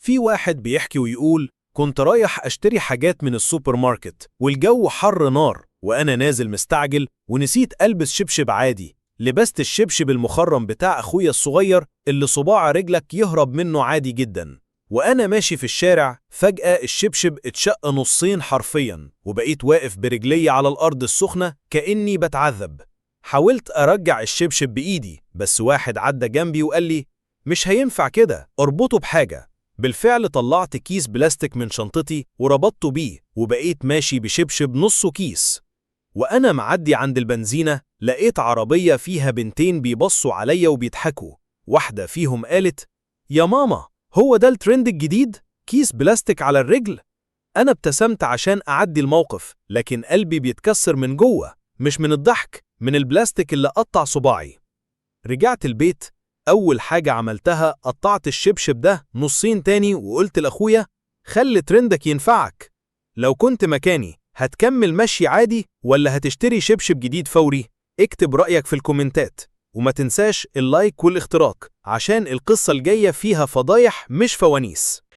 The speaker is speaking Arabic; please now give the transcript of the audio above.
في واحد بيحكي ويقول: كنت رايح أشتري حاجات من السوبر ماركت والجو حر نار، وأنا نازل مستعجل ونسيت ألبس شبشب عادي. لبست الشبشب المخرم بتاع أخويا الصغير اللي صباع رجلك يهرب منه عادي جدا. وأنا ماشي في الشارع فجأة الشبشب اتشق نصين حرفيا، وبقيت واقف برجلي على الأرض السخنة كأني بتعذب. حاولت أرجع الشبشب بإيدي، بس واحد عدى جنبي وقال لي: مش هينفع كده، اربطه بحاجة. بالفعل طلعت كيس بلاستيك من شنطتي وربطته بيه، وبقيت ماشي بشبشب نصه كيس. وأنا معدي عند البنزينة لقيت عربية فيها بنتين بيبصوا عليا وبيضحكوا. واحدة فيهم قالت: يا ماما، هو ده الترند الجديد؟ كيس بلاستيك على الرجل؟ أنا ابتسمت عشان أعدي الموقف، لكن قلبي بيتكسر من جوه، مش من الضحك، من البلاستيك اللي قطع صباعي. رجعت البيت، أول حاجة عملتها قطعت الشبشب ده نصين تاني وقلت لأخويا: خلي ترندك ينفعك. لو كنت مكاني هتكمل مشي عادي ولا هتشتري شبشب جديد فوري؟ اكتب رأيك في الكومنتات، وما تنساش اللايك والاشتراك عشان القصة الجاية فيها فضايح مش فوانيس.